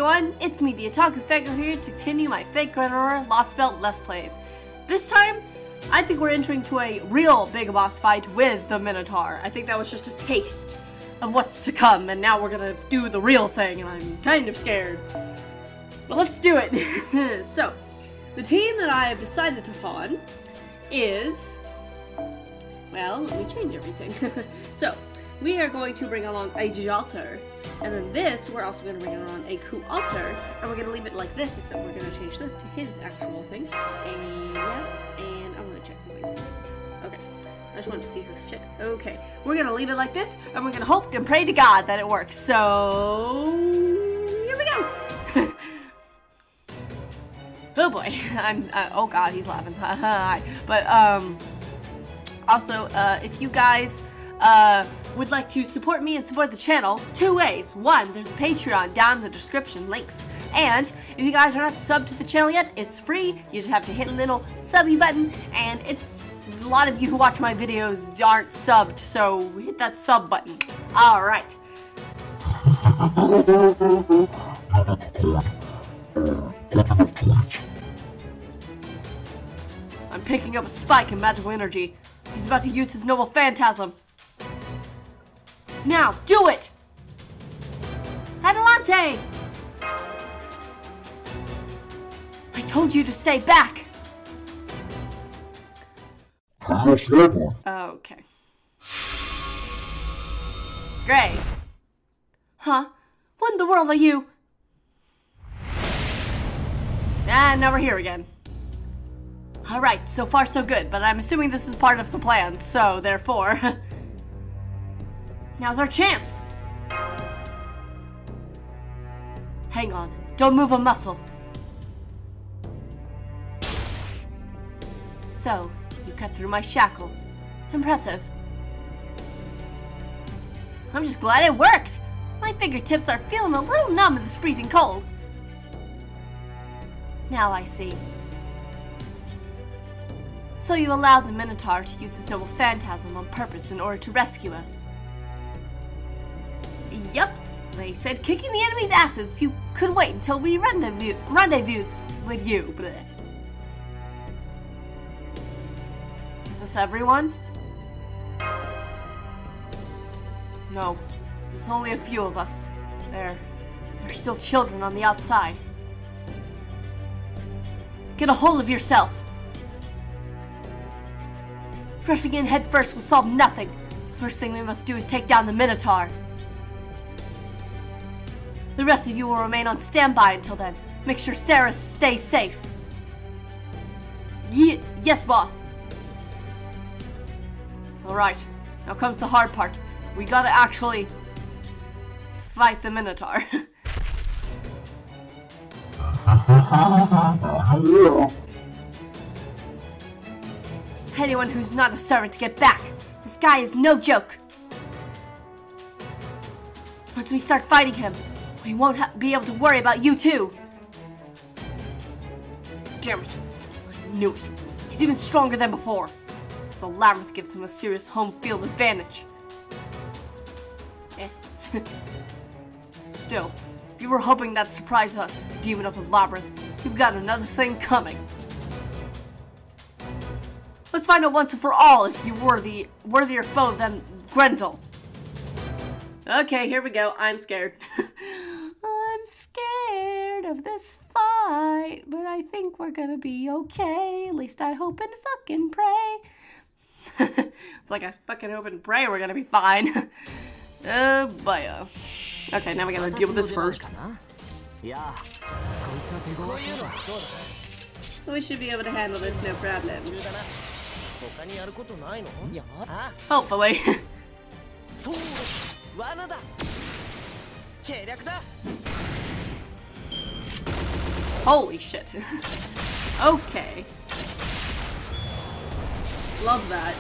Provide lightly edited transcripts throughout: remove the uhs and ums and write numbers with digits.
everyone, it's me, the Otaku Faker, here to continue my Fake Runner Lostbelt Let's Plays. This time, I think we're entering to a real big boss fight with the Minotaur. I think that was just a taste of what's to come, and now we're gonna do the real thing, and I'm kind of scared. But let's do it! So, the team that I have decided upon is... well, let me change everything. So, we are going to bring along a Jalter. And then this, we're also going to bring on a Alter, and we're going to leave it like this, except we're going to change this to his actual thing. And I'm going to check something. Okay, I just wanted to see her shit. Okay, we're going to leave it like this, and we're going to hope and pray to God that it works. So, here we go. Oh boy, oh God, he's laughing. But, also, if you guys, would like to support me and support the channel, two ways. One, there's a Patreon down in the description, links. And if you guys are not subbed to the channel yet, it's free. You just have to hit a little subby button, and a lot of you who watch my videos aren't subbed, so hit that sub button. Alright. I'm picking up a spike in magical energy. He's about to use his noble phantasm. Now, do it! Adelante! I told you to stay back! Okay. Great. Huh? What in the world are you? Ah, now we're here again. Alright, so far so good, but I'm assuming this is part of the plan, so therefore... now's our chance! Hang on, don't move a muscle. So, you cut through my shackles. Impressive. I'm just glad it worked! My fingertips are feeling a little numb in this freezing cold. Now I see. So you allowed the Minotaur to use his noble phantasm on purpose in order to rescue us. Yep, they said kicking the enemy's asses, you could wait until we rendezvous with you. Blech. Is this everyone? No, this is only a few of us. There are still children on the outside. Get a hold of yourself. Rushing in head first will solve nothing. The first thing we must do is take down the Minotaur. The rest of you will remain on standby until then. Make sure Sarah stays safe. Yes, boss. Alright, now comes the hard part. We gotta actually fight the Minotaur. Anyone who's not a servant, get back. This guy is no joke. Once we start fighting him, we won't be able to worry about you too. Damn it. I knew it. He's even stronger than before. Because the labyrinth gives him a serious home field advantage. Still, if you were hoping that'd surprise us, demon of the labyrinth, you've got another thing coming. Let's find out once and for all if you're worthier foe than Grendel. Okay, here we go. I'm scared. I'm scared of this fight, but I think we're gonna be okay. At least I hope and fucking pray. It's like I fucking hope and pray we're gonna be fine. But okay, now we gotta deal with this first. We should be able to handle this, no problem. Hopefully. Holy shit. Okay. Love that.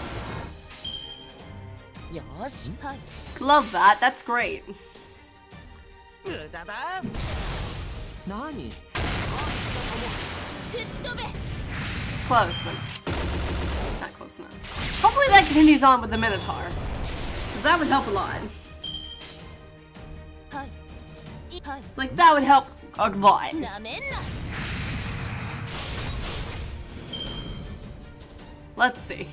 Love that, that's great. Close, but not close enough. Hopefully that continues on with the Minotaur, because that would help a lot. It's like that would help Oh boy. Let's see.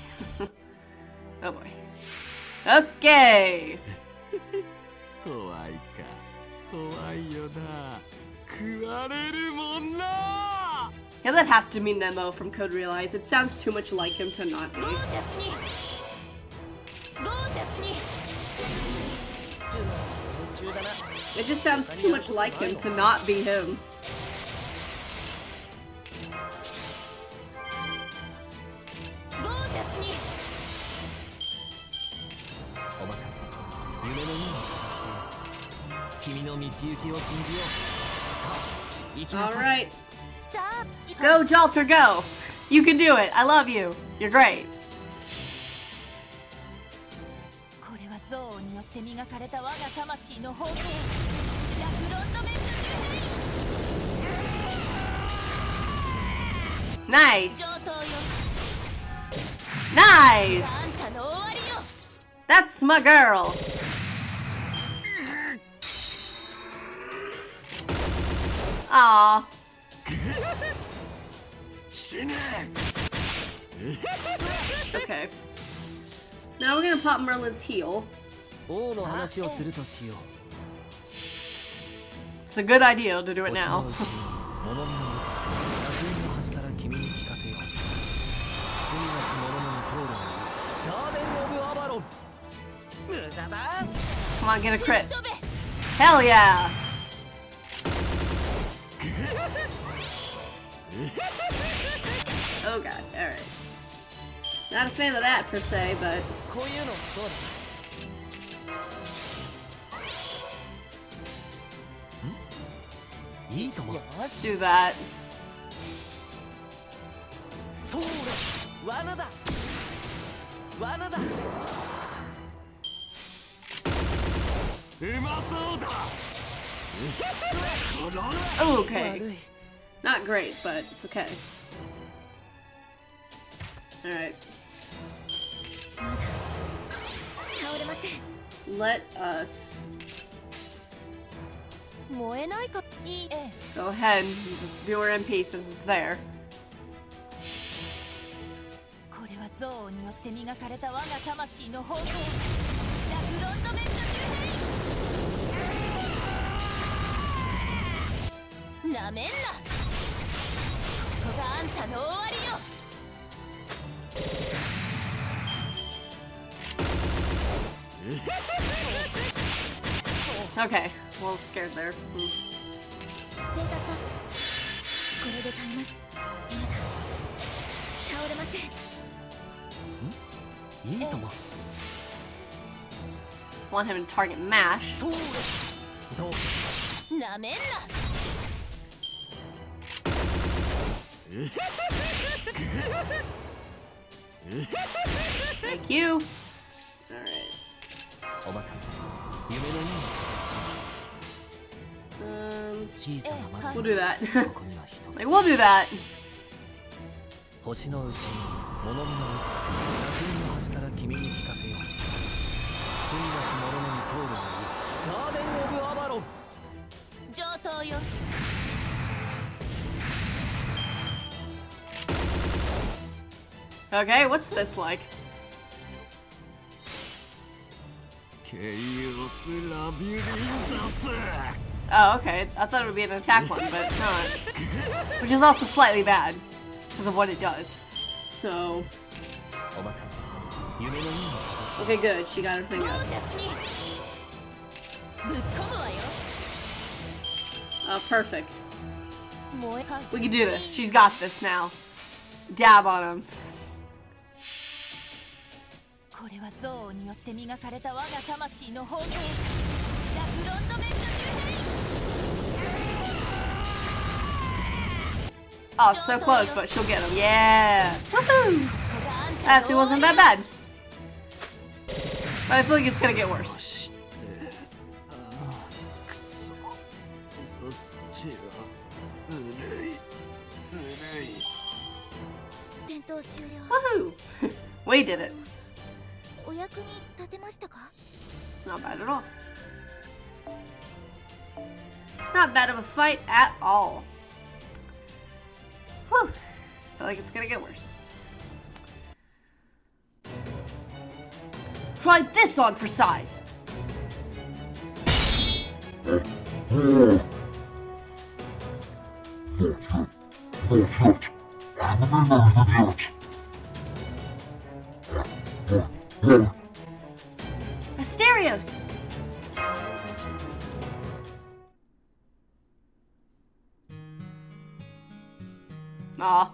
Oh boy. Okay. Yeah, that has to be Nemo from Code Realize. It sounds too much like him to not be. It just sounds too much like him to not be him. Alright. Go, Jalter, go! You can do it! I love you! You're great! Nice! Nice! That's my girl! Aww. Okay. Now we're gonna pop Merlin's heel. It's a good idea to do it now. Come on, get a crit. Hell yeah! Oh god, alright. Not a fan of that per se, but... Let's do that. Oh, okay. Not great, but it's okay. Alright. Let us go ahead and just do her MP since it's there. Okay, a little scared there. Want him to target MASH. Thank you. Alright. We'll do that. Like, we'll do that. Okay, what's this like? Oh, okay. I thought it would be an attack one, but it's not. Which is also slightly bad because of what it does. So. Okay, good. She got her thing up. Oh, perfect. We can do this. She's got this now. Dab on him. Oh, so close, but she'll get him. Yeah! Woohoo! Actually wasn't that bad. But I feel like it's gonna get worse. Woohoo! We did it. It's not bad at all. Not bad of a fight at all. Whew. Feel like it's gonna get worse. Try this on for size. Asterios! Aw.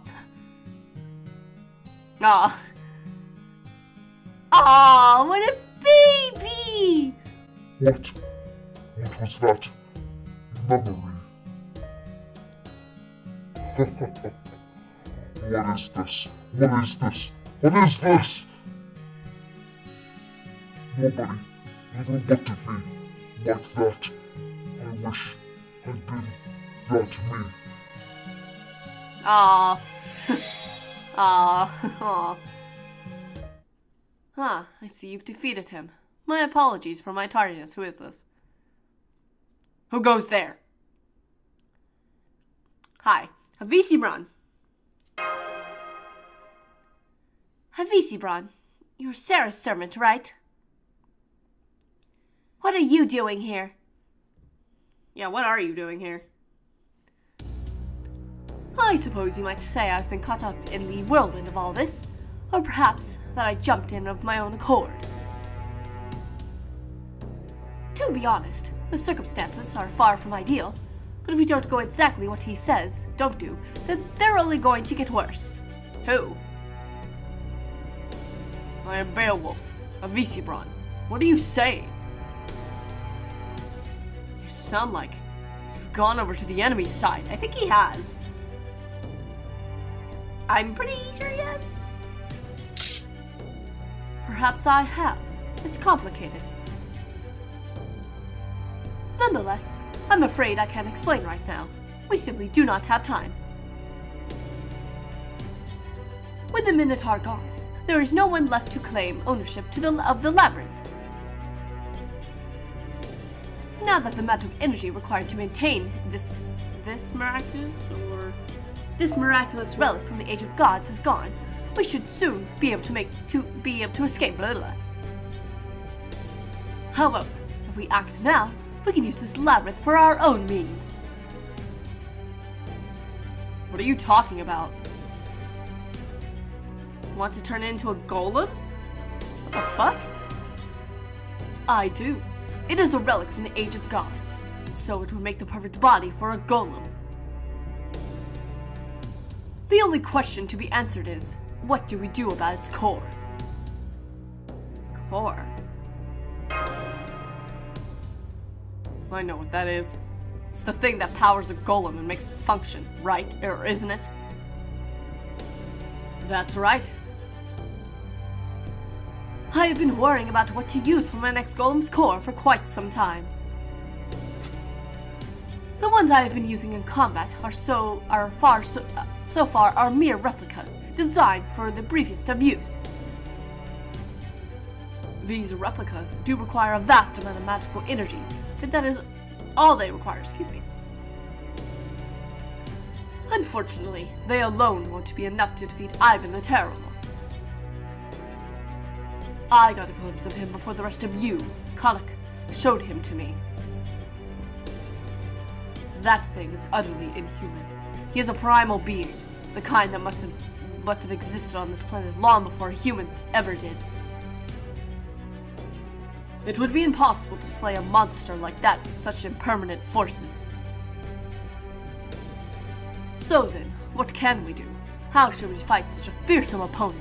Aw. Aw, what a baby! What? What was that? Memory. What is this? What is this? What is this? Nobody ever looked at me like that. I wish I'd been that me. Aww. Aww. Aww. Ah, I see you've defeated him. My apologies for my tardiness. Who is this? Who goes there? Hi, Havisibran. Havisibran, you're Sarah's servant, right? What are you doing here? Yeah, what are you doing here? I suppose you might say I've been caught up in the whirlwind of all this, or perhaps that I jumped in of my own accord. To be honest, the circumstances are far from ideal, but if we don't go exactly what he says, don't do, then they're only going to get worse. Who? I am Beowulf, Havisibran. What are you saying? You sound like you've gone over to the enemy's side. I think he has. I'm pretty sure he has. Perhaps I have. It's complicated. Nonetheless, I'm afraid I can't explain right now. We simply do not have time. With the Minotaur gone, there is no one left to claim ownership of the labyrinth. Now that the amount of energy required to maintain this miraculous relic from the Age of Gods is gone, we should soon be able to escape. However, if we act now, we can use this labyrinth for our own means. What are you talking about? You want to turn it into a golem? What the fuck? I do. It is a relic from the Age of Gods, so it would make the perfect body for a golem. The only question to be answered is, what do we do about its core? Core? I know what that is. It's the thing that powers a golem and makes it function, right? Or isn't it? That's right. I have been worrying about what to use for my next golem's core for quite some time. The ones I have been using in combat so far are mere replicas, designed for the briefest of use. These replicas do require a vast amount of magical energy, but that is all they require, Unfortunately, they alone won't be enough to defeat Ivan the Terrible. I got a glimpse of him before the rest of you, Kolak, showed him to me. That thing is utterly inhuman. He is a primal being, the kind that must have existed on this planet long before humans ever did. It would be impossible to slay a monster like that with such impermanent forces. So then, what can we do? How should we fight such a fearsome opponent?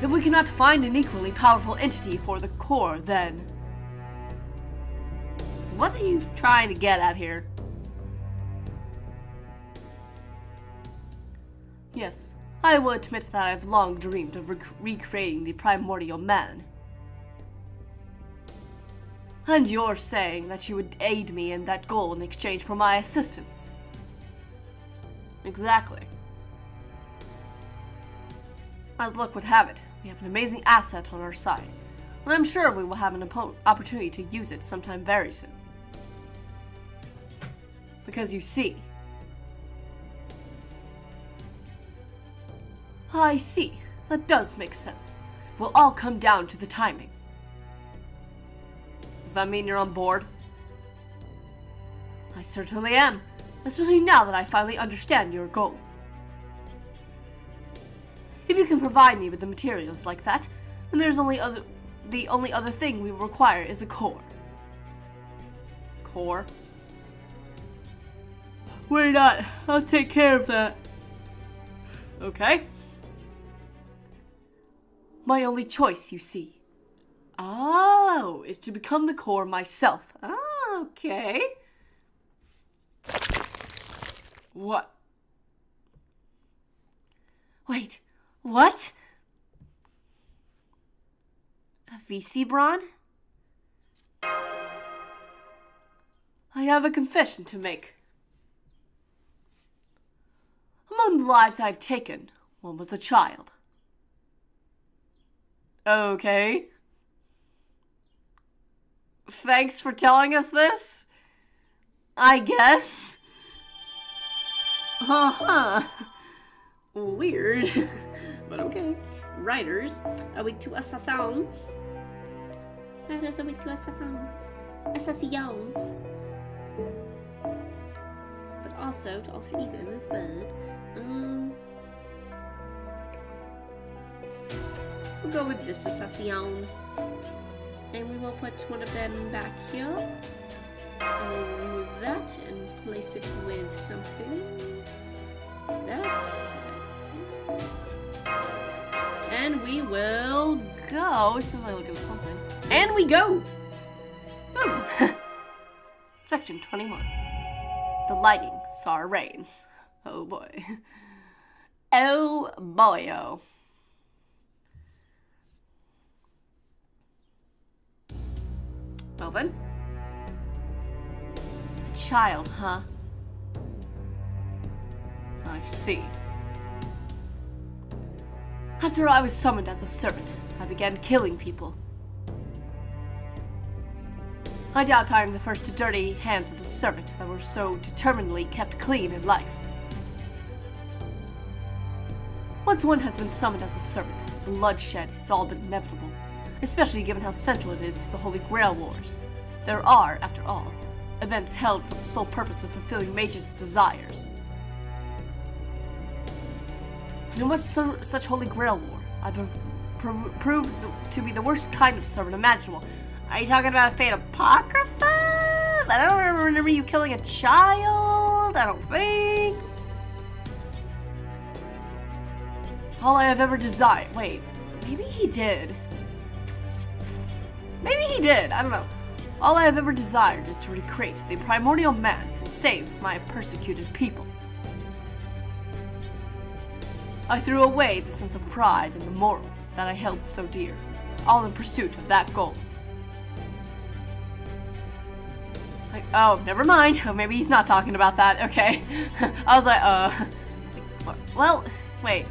If we cannot find an equally powerful entity for the core, then... What are you trying to get at here? Yes, I will admit that I've long dreamed of recreating the primordial man. And you're saying that you would aid me in that goal in exchange for my assistance. Exactly. As luck would have it, we have an amazing asset on our side, and I'm sure we will have an opportunity to use it sometime very soon. Because you see. I see. That does make sense. Will all come down to the timing. Does that mean you're on board? I certainly am, especially now that I finally understand your goal. If you can provide me with the materials like that, then the only other thing we require is a core. Core? Worry not, I'll take care of that. Okay. My only choice, you see. Oh, is to become the core myself. Oh, okay. What? Wait, what? A VC Braun? I have a confession to make. Among the lives I've taken, one was a child. Okay. Thanks for telling us this, I guess. Weird. But okay. Writers are weak to assassins. Writers are weak to assassins. Assassins. But also to alter ego as well. We'll go with this assassin. And we will put one of them back here. We'll remove that and place it with something. That's... And we will go. As soon as I look at this one thing. And we go! Boom! Section 21. The lighting saw rains. Oh boy. Oh boy, oh. Well then. A child, huh? I see. After I was summoned as a servant, I began killing people. I doubt I am the first to dirty hands as a servant that were so determinedly kept clean in life. Once one has been summoned as a servant, bloodshed is all but inevitable, especially given how central it is to the Holy Grail Wars. There are, after all, events held for the sole purpose of fulfilling mages' desires. And in what such Holy Grail War, I've been proved to be the worst kind of servant imaginable. Are you talking about a Fate Apocrypha? I don't remember you killing a child, I don't think. All I have ever desired. Wait, maybe he did. Maybe he did, I don't know. All I have ever desired is to recreate the primordial man and save my persecuted people. I threw away the sense of pride and the morals that I held so dear, all in pursuit of that goal. Like, oh, never mind. Oh, maybe he's not talking about that. Okay. I was like, well, wait.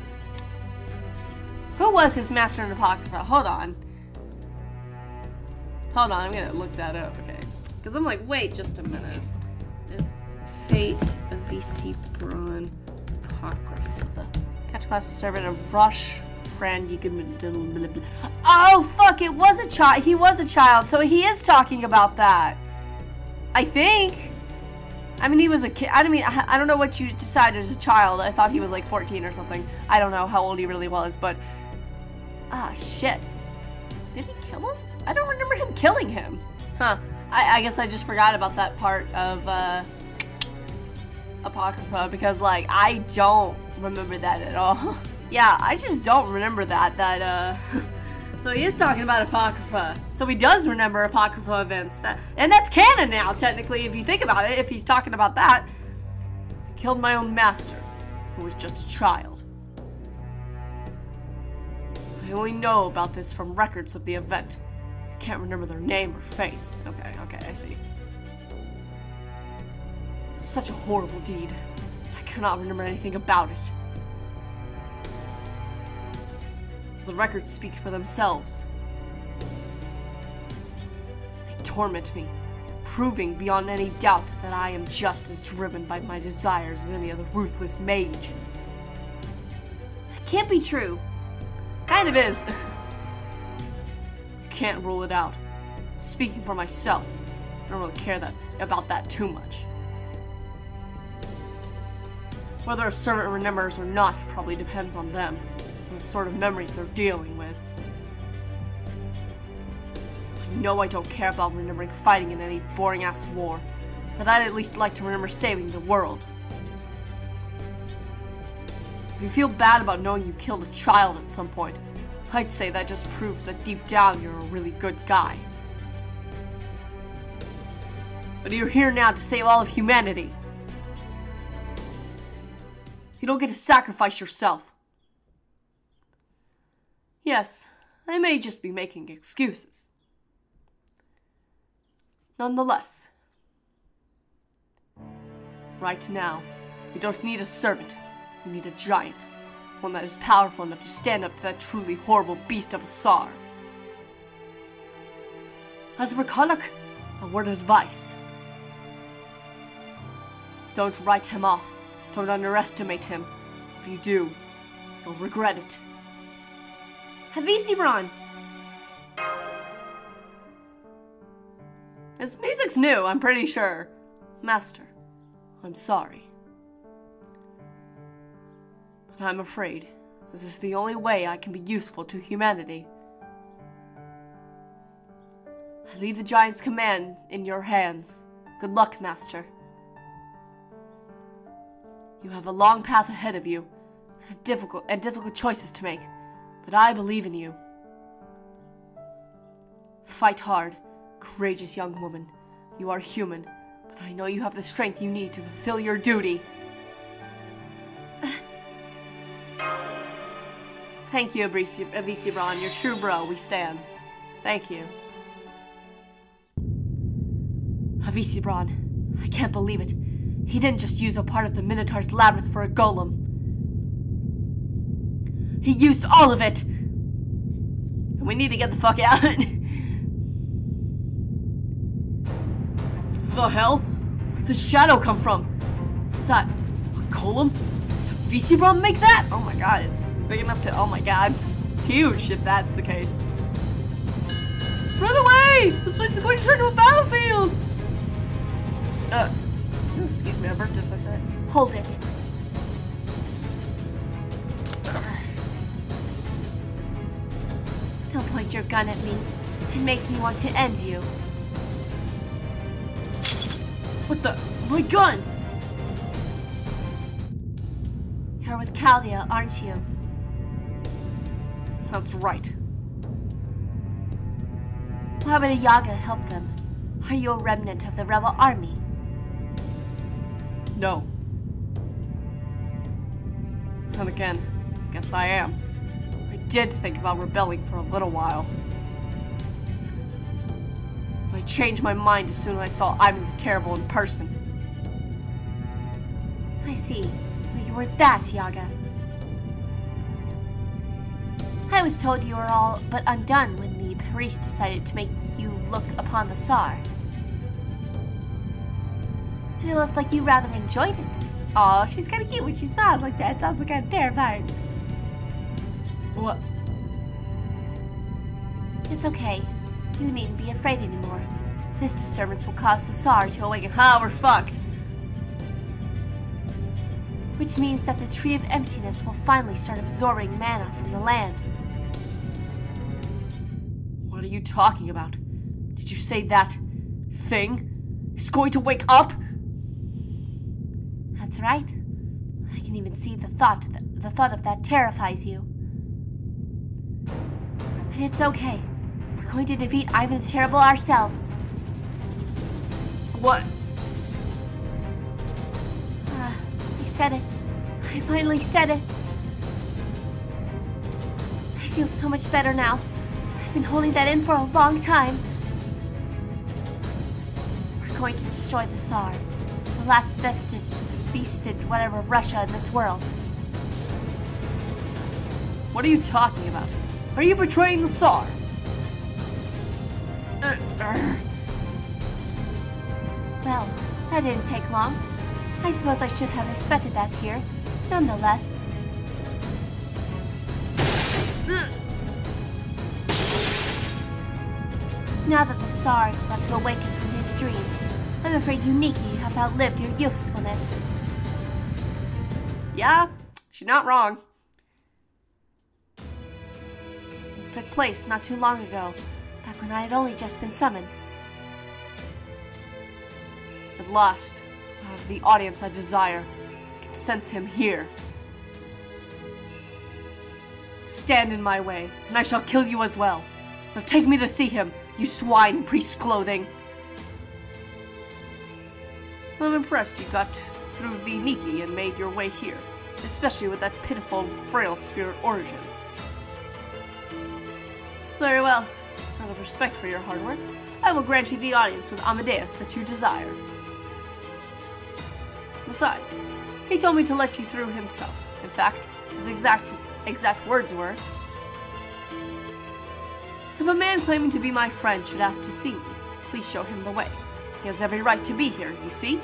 Who was his master in Apocrypha? Hold on. Hold on, I'm gonna look that up, okay? Because I'm like, wait just a minute. Fate of VC Braun Apocrypha. Catch class servant of Rush friend. You could. Oh fuck! It was a child. He was a child, so he is talking about that. I think. I mean, he was a kid. I don't know what you decided as a child. I thought he was like 14 or something. I don't know how old he really was, but. Ah, shit. Did he kill him? I don't remember him killing him. Huh. I guess I just forgot about that part of Apocrypha because, like, I don't remember that at all. Yeah, I just don't remember that, so he is talking about Apocrypha. So he does remember Apocrypha events. And that's canon now, technically, if you think about it, if he's talking about that. I killed my own master, who was just a child. I only know about this from records of the event. I can't remember their name or face. Okay, I see. Such a horrible deed. I cannot remember anything about it. The records speak for themselves. They torment me, proving beyond any doubt that I am just as driven by my desires as any other ruthless mage. It can't be true. Kind of is. Can't rule it out. Speaking for myself, I don't really care about that too much. Whether a servant remembers or not probably depends on them, and the sort of memories they're dealing with. I know I don't care about remembering fighting in any boring-ass war, but I'd at least like to remember saving the world. If you feel bad about knowing you killed a child at some point, I'd say that just proves that deep down you're a really good guy. But you're here now to save all of humanity. You don't get to sacrifice yourself. Yes, I may just be making excuses. Nonetheless, right now, we don't need a servant. We need a giant. One that is powerful enough to stand up to that truly horrible beast of a Tsar. As for Konuk, a word of advice. Don't write him off. Don't underestimate him. If you do, you'll regret it. Havisibron! This music's new, I'm pretty sure. Master, I'm sorry. But I'm afraid this is the only way I can be useful to humanity. I leave the giant's command in your hands. Good luck, Master. You have a long path ahead of you, and difficult choices to make, but I believe in you. Fight hard, courageous young woman. You are human, but I know you have the strength you need to fulfill your duty. Thank you, Avisibron. You're true bro. We stand. Thank you. Avisibron, I can't believe it. He didn't just use a part of the Minotaur's labyrinth for a golem. He used all of it! We need to get the fuck out. The hell? Where'd the shadow come from? Is that a golem? Did Visibron make that? Oh my god, it's big enough to... Oh my god. It's huge if that's the case. Run away! This place is going to turn into a battlefield! Excuse me, I burnt this, I said. Hold it. Don't point your gun at me. It makes me want to end you. What the? My gun! You're with Chaldea, aren't you? That's right. Why would a Yaga help them? Are you a remnant of the rebel army? No. And again, guess I am. I did think about rebelling for a little while. But I changed my mind as soon as I saw Ivan the Terrible in person. I see. So you were that Yaga. I was told you were all but undone when the priest decided to make you look upon the Tsar. And it looks like you rather enjoyed it. Aw, she's kind of cute when she smiles like that. It sounds like kind of terrifying. What? It's okay. You needn't be afraid anymore. This disturbance will cause the Tsar to awaken. Ha, we're fucked. Which means that the Tree of Emptiness will finally start absorbing mana from the land. What are you talking about? Did you say that thing is going to wake up? That's right. I can even see the thought of that terrifies you. And it's okay. We're going to defeat Ivan the Terrible ourselves. What? I said it. I finally said it. I feel so much better now. I've been holding that in for a long time. We're going to destroy the Tsar, the last vestige, whatever, of Russia in this world. What are you talking about? Are you betraying the Tsar? Well, that didn't take long. I suppose I should have expected that here. Nonetheless. Now that the Tsar is about to awaken from his dream, I'm afraid you Niki have outlived your usefulness. Yeah, she's not wrong. This took place not too long ago, back when I had only just been summoned. At last, I have the audience I desire. I can sense him here. Stand in my way, and I shall kill you as well. Now take me to see him, you swine in priest's clothing. I'm impressed you got through the Niki and made your way here, especially with that pitiful, frail spirit origin. Very well. Out of respect for your hard work, I will grant you the audience with Amadeus that you desire. Besides, he told me to let you through himself. In fact, his exact words were, "If a man claiming to be my friend should ask to see me, please show him the way. He has every right to be here, you see?"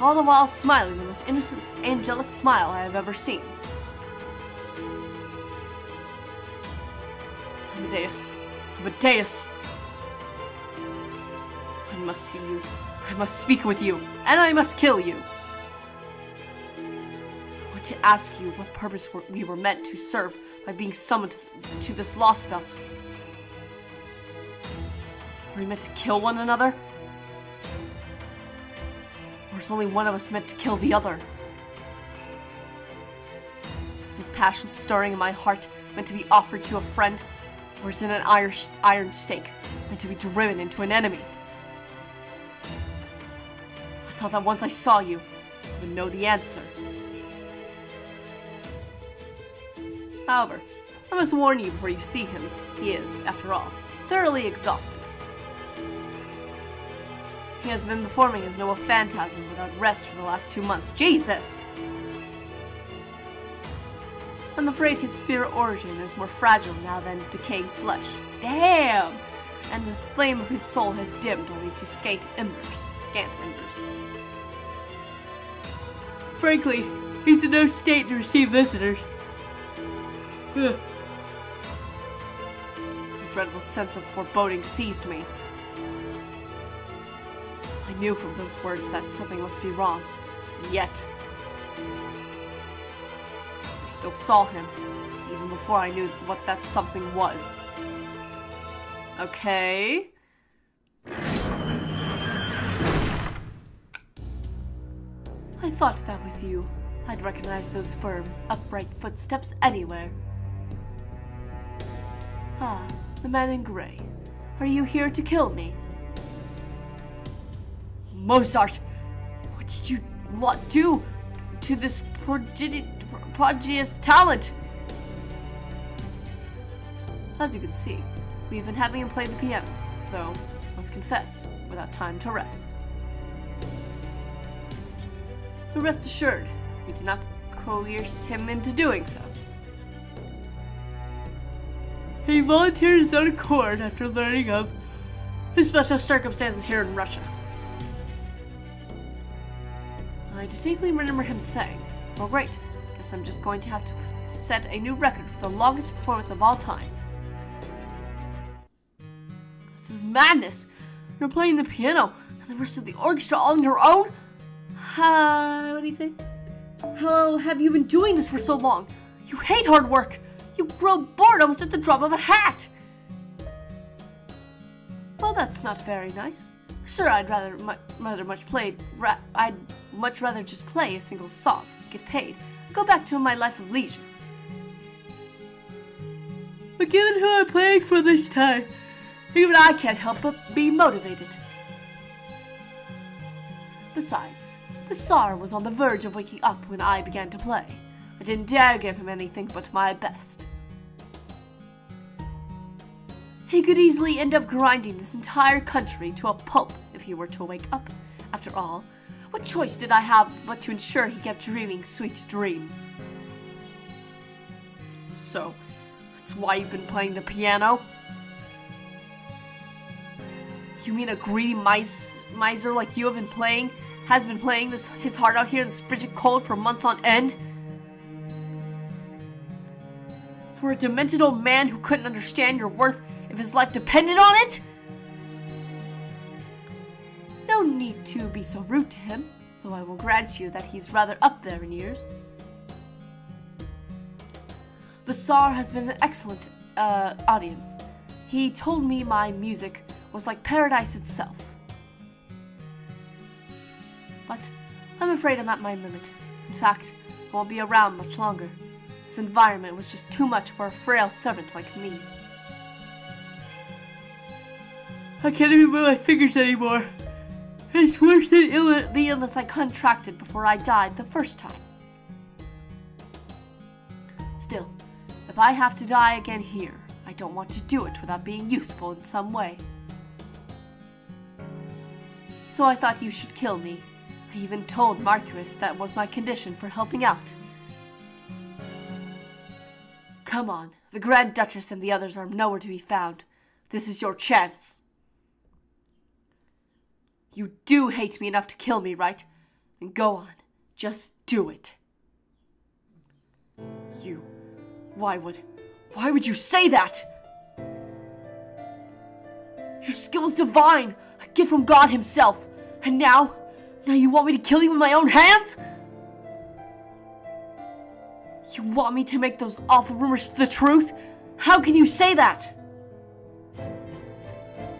All the while smiling the most innocent, angelic smile I have ever seen. Amadeus, Amadeus! I must see you. I must speak with you, and I must kill you. I want to ask you what purpose we were meant to serve by being summoned to this Lostbelt. Are we meant to kill one another? Or is only one of us meant to kill the other? Is this passion stirring in my heart meant to be offered to a friend? Or is it an iron stake meant to be driven into an enemy? I thought that once I saw you, I would know the answer. However, I must warn you before you see him, he is, after all, thoroughly exhausted. He has been performing his noble phantasm without rest for the last 2 months. Jesus! I'm afraid his spirit origin is more fragile now than decaying flesh. Damn! And the flame of his soul has dimmed only to scant embers. Frankly, he's in no state to receive visitors. A dreadful sense of foreboding seized me. I knew from those words that something must be wrong, and yet I still saw him, even before I knew what that something was. Okay. I thought that was you. I'd recognize those firm, upright footsteps anywhere. Ah, the man in gray. Are you here to kill me? Mozart! What did you lot do to this prodigious talent? As you can see, we've been having him play the piano, though, must confess, without time to rest. But rest assured, we did not coerce him into doing so. He volunteered his own accord after learning of the special circumstances here in Russia. I distinctly remember him saying, "Well, great, guess I'm just going to have to set a new record for the longest performance of all time." This is madness! You're playing the piano and the rest of the orchestra all on your own? What do you say? How have you been doing this for so long? You hate hard work! You grow bored almost at the drop of a hat! Well, that's not very nice. Sure, I'd much rather just play a single song, get paid, and go back to my life of leisure. But given who I'm playing for this time, even I can't help but be motivated. Besides, the Tsar was on the verge of waking up when I began to play. I didn't dare give him anything but my best. He could easily end up grinding this entire country to a pulp if he were to wake up. After all, what choice did I have but to ensure he kept dreaming sweet dreams? So, that's why you've been playing the piano? You mean a greedy miser like you has been playing his heart out here in this frigid cold for months on end? For a demented old man who couldn't understand your worth if his life depended on it? No need to be so rude to him, though I will grant you that he's rather up there in years. The Tsar has been an excellent audience. He told me my music was like paradise itself. But I'm afraid I'm at my limit. In fact, I won't be around much longer. This environment was just too much for a frail servant like me. I can't even move my fingers anymore. It's worse than the illness I contracted before I died the first time. Still, if I have to die again here, I don't want to do it without being useful in some way. So I thought you should kill me. I even told Marquis that was my condition for helping out. Come on, the Grand Duchess and the others are nowhere to be found. This is your chance. You do hate me enough to kill me, right? Then go on, just do it. You, why would you say that? Your skill is divine, a gift from God himself. And now you want me to kill you with my own hands? You want me to make those awful rumors the truth? How can you say that?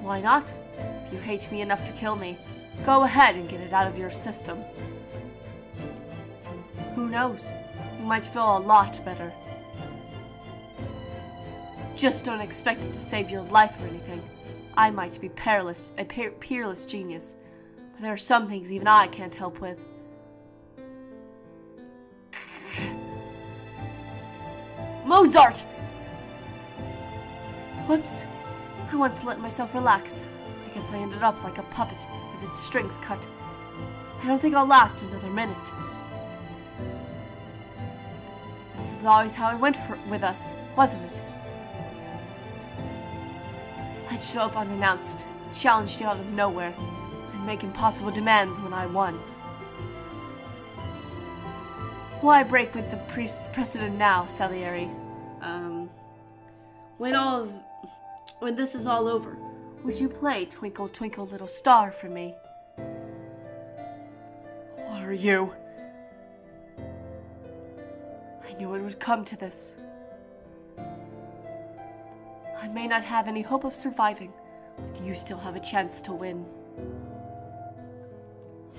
Why not? If you hate me enough to kill me, go ahead and get it out of your system. Who knows? You might feel a lot better. Just don't expect it to save your life or anything. I might be a peerless genius, but there are some things even I can't help with. Mozart! Whoops. I once let myself relax. I guess I ended up like a puppet with its strings cut. I don't think I'll last another minute. This is always how it went with us, wasn't it? I'd show up unannounced, challenge you out of nowhere, and make impossible demands when I won. Why break with the precedent now, Salieri? When this is all over, would you play Twinkle Twinkle Little Star for me? What are you? I knew it would come to this. I may not have any hope of surviving, but you still have a chance to win.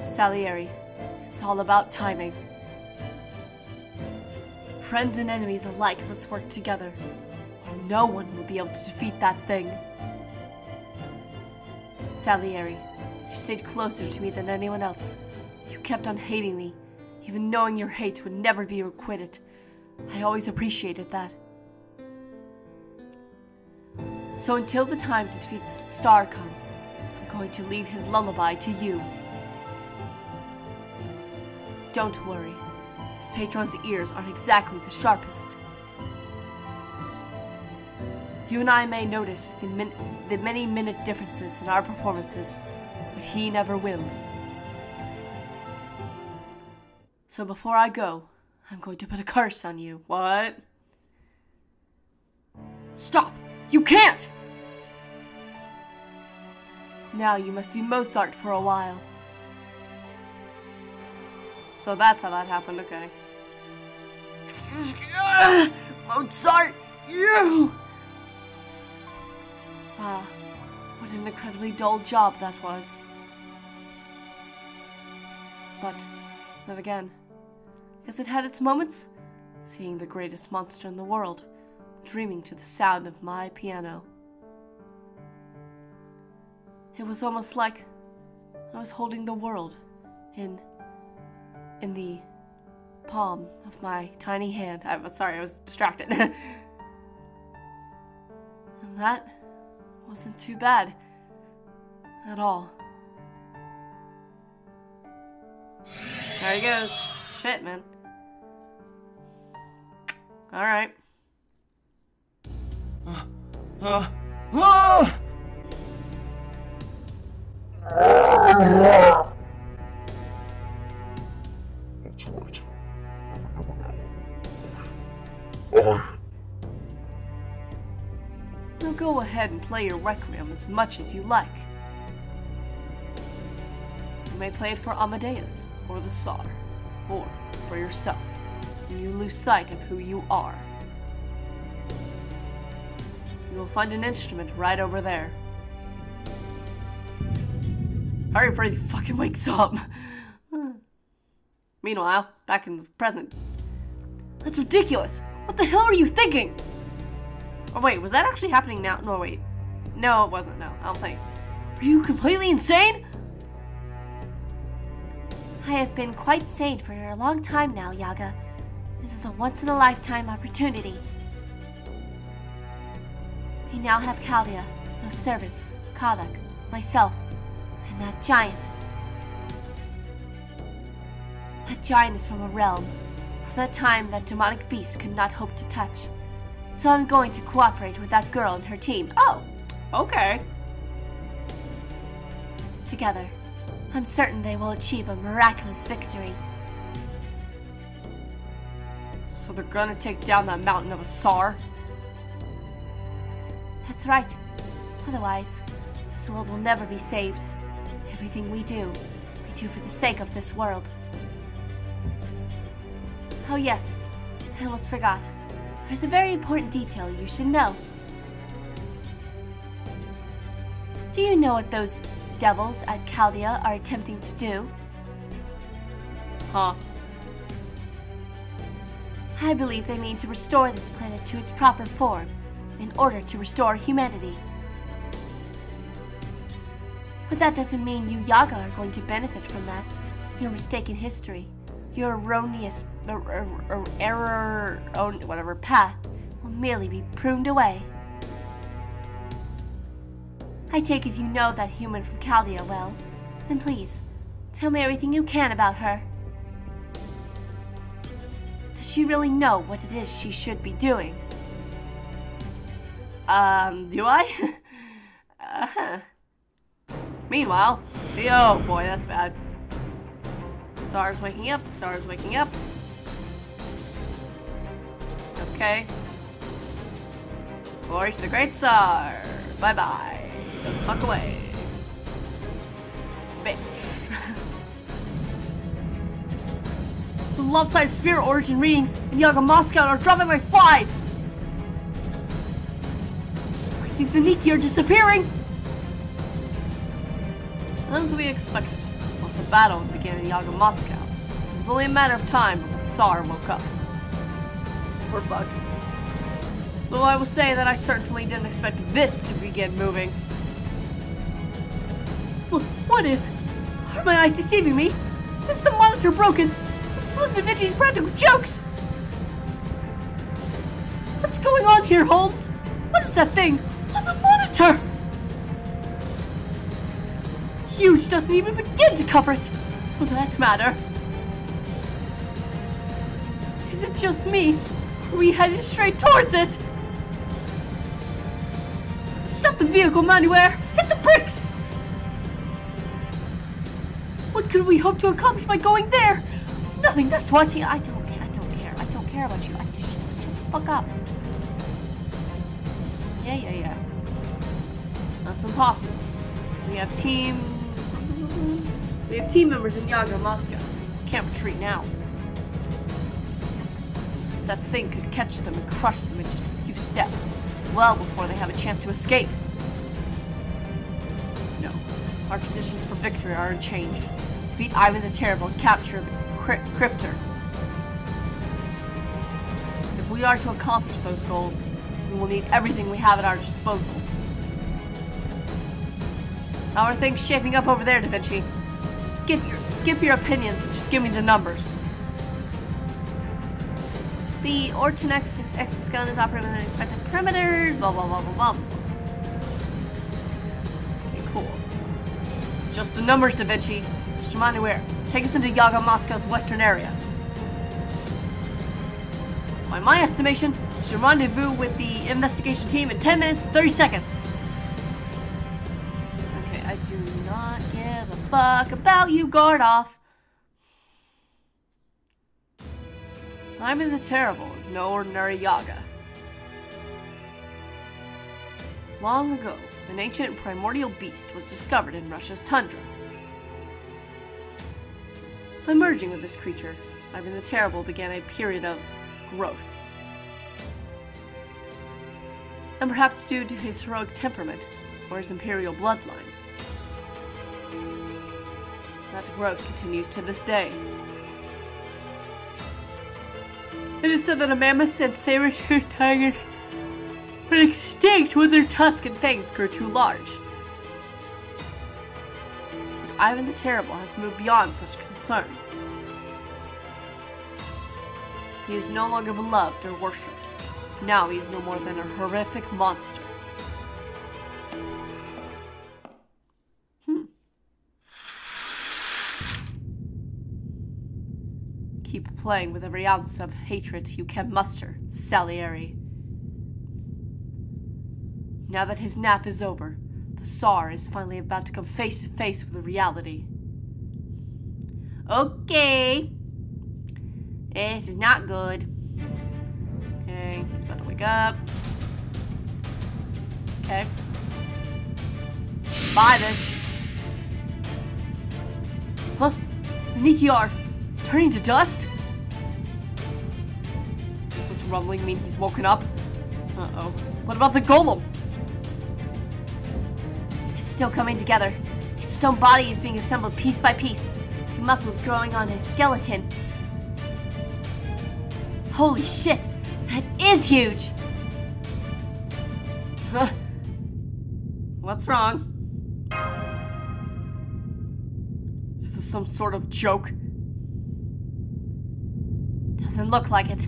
Salieri, it's all about timing. Friends and enemies alike must work together, or no one will be able to defeat that thing. Salieri, you stayed closer to me than anyone else. You kept on hating me, even knowing your hate would never be requited. I always appreciated that. So until the time to defeat the star comes, I'm going to leave his lullaby to you. Don't worry, his patron's ears aren't exactly the sharpest. You and I may notice the many-minute differences in our performances, but he never will. So before I go, I'm going to put a curse on you. What? Stop! You can't! Now you must be Mozart for a while. So that's how that happened, okay. Mozart, you! Ah, what an incredibly dull job that was. But, then again, guess it had its moments. Seeing the greatest monster in the world, dreaming to the sound of my piano. It was almost like I was holding the world in the palm of my tiny hand. I was distracted. And that wasn't too bad at all. There he goes. Shit, man. Alright. That's right. I... Now go ahead and play your Requiem as much as you like. You may play it for Amadeus, or the Tsar, or for yourself, when you lose sight of who you are. You will find an instrument right over there. Hurry before he fucking wakes up. Meanwhile, back in the present. That's ridiculous! What the hell are you thinking? Oh wait, was that actually happening now? No, wait. No, it wasn't, no, I don't think. Are you completely insane? I have been quite sane for a long time now, Yaga. This is a once-in-a-lifetime opportunity. You now have Chaldea, those servants, Kalak, myself, and that giant. That giant is from a realm, from that time that demonic beasts could not hope to touch. So I'm going to cooperate with that girl and her team. Oh, okay. Together, I'm certain they will achieve a miraculous victory. So they're gonna take down that mountain of a Tsar? That's right. Otherwise, this world will never be saved. Everything we do for the sake of this world. Oh yes, I almost forgot. There's a very important detail you should know. Do you know what those devils at Chaldea are attempting to do? Huh? I believe they mean to restore this planet to its proper form, in order to restore humanity. But that doesn't mean you Yaga are going to benefit from that. Your mistaken history, your erroneous path will merely be pruned away. I take it you know that human from Chaldea well. Then please, tell me everything you can about her. Does she really know what it is she should be doing? Do I? Meanwhile, oh boy, that's bad. The Tsar's waking up, the Tsar's waking up. Okay. Glory to the great Tsar. Bye-bye. Get the fuck away. Bitch. The lopsided spirit origin readings in Yaga Moscow are dropping like flies! I think the Niki are disappearing! As we expected, once a battle began in Yaga Moscow, it was only a matter of time before the Tsar woke up. We're fucked. Though I will say that I certainly didn't expect this to begin moving. What is? Are my eyes deceiving me? Is the monitor broken? This is one of Da Vinci's practical jokes! What's going on here, Holmes? What is that thing on the monitor? Huge doesn't even begin to cover it, for that matter. Is it just me? Are we headed straight towards it? Stop the vehicle, Manuel! Hit the bricks! What could we hope to accomplish by going there? Nothing, that's what I don't care about you. I just shut the fuck up. Yeah. That's impossible. We have team members in Yaga Moscow. Can't retreat now. That thing could catch them and crush them in just a few steps, well before they have a chance to escape. No, our conditions for victory are unchanged. Defeat Ivan the Terrible and capture the Cryptor. If we are to accomplish those goals, we will need everything we have at our disposal. How are things shaping up over there, Da Vinci? Skip your opinions and just give me the numbers. The Orton exoskeleton is operating within expected perimeters, blah blah blah blah blah. Okay, cool. Just the numbers, Da Vinci. Just remind me where. Take us into Yaga Moscow's western area. By my estimation, we should rendezvous with the investigation team in 10 minutes and 30 seconds. Okay, I do not give a fuck about you, Gordoff. Ivan the Terrible is no ordinary Yaga. Long ago, an ancient primordial beast was discovered in Russia's tundra. By merging with this creature, Ivan the Terrible began a period of growth. And perhaps due to his heroic temperament or his imperial bloodline, that growth continues to this day. It is said that a mammoth and saber-toothed tigers went extinct when their tusks and fangs grew too large. But Ivan the Terrible has moved beyond such concerns. He is no longer beloved or worshipped. Now he is no more than a horrific monster. Keep playing with every ounce of hatred you can muster, Salieri. Now that his nap is over, the Tsar is finally about to come face to face with the reality. Okay. This is not good. Okay, he's about to wake up. Okay. Bye, bitch. Huh? The Nikiar turning to dust? Does this rumbling mean he's woken up? Uh-oh. What about the golem? It's still coming together. Its stone body is being assembled piece by piece, like muscles growing on a skeleton. Holy shit! That is huge! What's wrong? Is this some sort of joke? Doesn't look like it.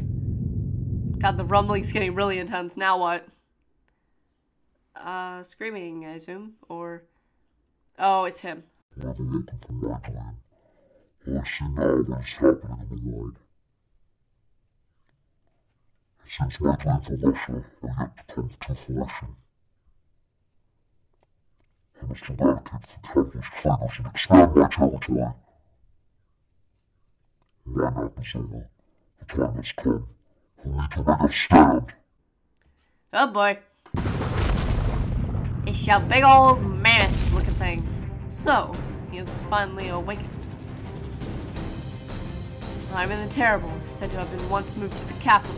God, the rumbling's getting really intense. Now what? Screaming, I assume? Or... oh, it's him. I see now what is happening in the light. Since my time for Russia are yet to come to fruition, I must eradicate the Templar's claims and expand my territory. My nap is over. The time has come for me to make a stand. Oh boy. It's a big old mammoth looking thing. So, he is finally awakened. Ivan the Terrible is said to have been once moved the capital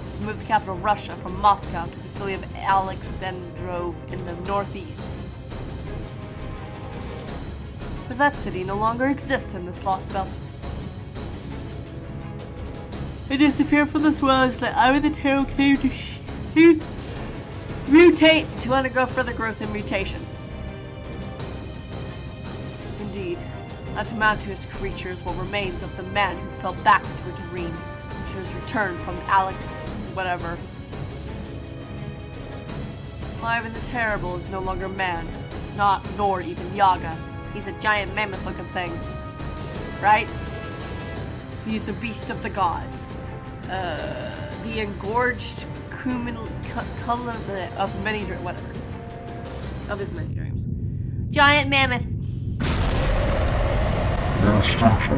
of Russia from Moscow to the city of Alexandrov in the northeast. But that city no longer exists in this Lostbelt. It disappeared from this world as the Ivan the Terrible continued to mutate to undergo further growth and mutation. Indeed, that mountainous creatures were remains of the man who fell back into a dream after his return from Alex whatever. Ivan the Terrible is no longer man, nor even Yaga. He's a giant mammoth-looking thing, right? He's a beast of the gods. The engorged color of many whatever. Of his many dreams. Giant mammoth. Anastasia,